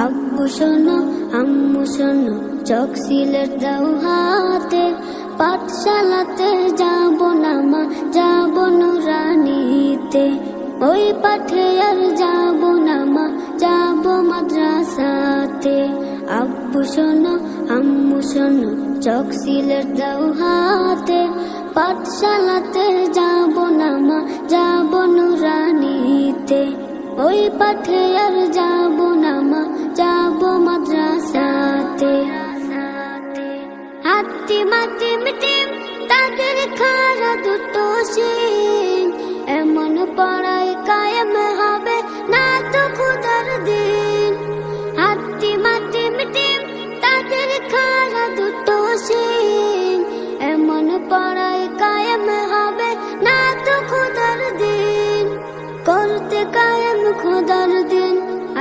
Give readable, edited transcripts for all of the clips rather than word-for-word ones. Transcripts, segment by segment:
আব্বু শোনো আম্মু শোনো, চক সিলেট দাও হাতে, পাঠশালাতে যাব না মা, যাব নুরানিতে। ওই পাঠে আর যাব না মা, যাব মাদ্রাসাতে। আব্বু শোনো আম্মু শোনো, চক সিলেট দাও হাতে, পাঠশালাতে যাব না মা, যাব নুরানিতে। ওই পাঠে আর যাব না মা, যাব মাদ্রাসাতে। হাতিম হাতিম টিম তাদের খাড়া দুটো শিং, এমন পড়াই কায়েম হবে না তো খুদার দিন। হাতিম হাতিম টিম তাদের খাড়া দুটো শিং, এমন পড়াই কায়েম হবে না তো খুদার দিন। করতে কায়েম খুদার দিন,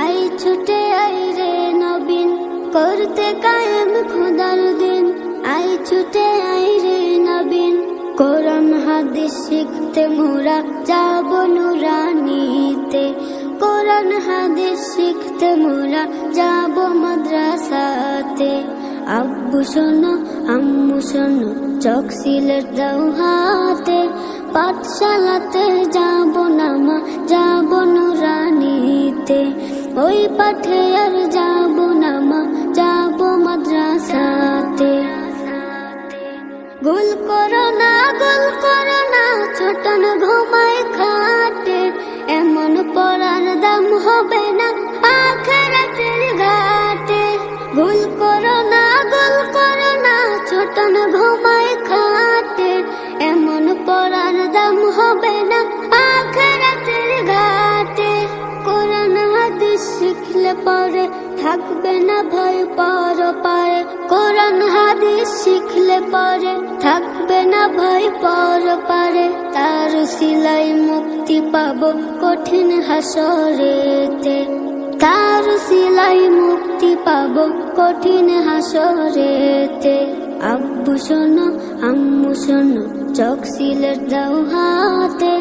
আই ছুটে আই রে নবীন। করতে কায়েম খুদার দিন, আই ছুটে আই রে নবীন। কোরআন হাদিস শিখতে মোরা যাব নুরানিতে। কোরআন হাদিস শিখতে মোরা যাব মাদ্রাসাতে। আব্বু শোনো আম্মু শোনো, চক সিলেট দাও হাতে, পাঠশালাতে যাব না মা, যাব নুরানিতে। ওই পাঠে আর যাব না মা, যাব মাদ্রাসাতে। গোল করো না ছোটন ঘুমায় খাটে, এমন পড়ার দাম হবে না আখিরাতের ঘাটে। গোল করো না ছোটন ঘুমায় খাটে, এমন পড়ার দাম হবে না আখিরাতের ঘাটে। কোরআন হাদিস শিখলে পরে থাকবে না ভয় পরপারে। কোরআন হাদিস শিখলে পরে থাকবে না ভয় পরপারে। তার সিলাই মুক্তি পাবো কঠিন হাসরেতে। তার সিলাই মুক্তি পাবো কঠিন হাসরেতে। আব্বু শোনো আম্মু শোনো, চক সিলেট দাও হাতে,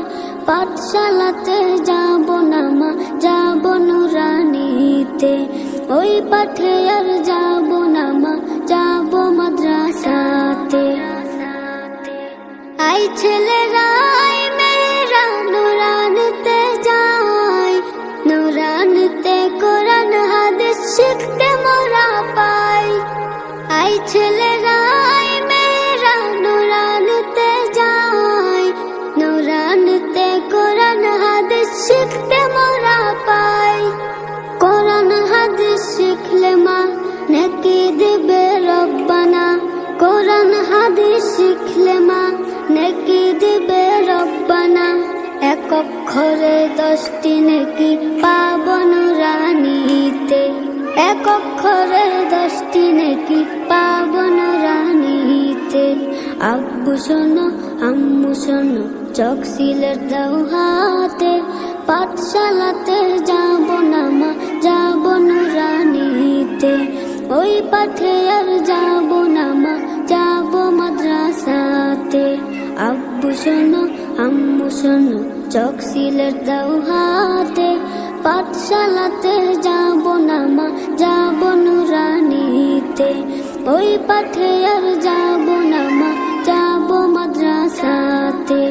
পাঠশালাতে যাব না মা, যাব নুরানিতে। ওই পাঠে আর যাব না মা, যাব মাদ্রাসাতে। আই ছেলেরা আই মেয়েরা নুরানিতে যায়, নুরানিতে কোরআন হাদিস শিখতে মোরা পাই। আই ছেলেরা আই মেয়েরা নুরানিতে যায়, নুরানিতে কোরআন হাদিস শিখতে মোরা পাই। কোরআন হাদিস শিখলে মা নেকি দিবে রব্বানা। কোরআন হাদিস শিখলে মা নেকি দিবে রব্বানা। এক অক্ষরে 10টি নেকি পাব নুরানিতে। এক অক্ষরে 10টি নেকি পাব নুরানিতে। আব্বু শোনো আম্মু শোনো, চক সিলেট দাও হাতে, পাঠশালাতে যাব না মা, যাব নুরানিতে। ওই পাঠে আর যাব না মা, যাব মাদ্রাসাতে। আব্বু শোনো আম্মু শোনো, চক সিলেট দাও হাতে, পাঠশালাতে যাব না মা, যাব নুরানিতে। ওই পাঠে আর যাব না মা, যাব মাদ্রাসাতে।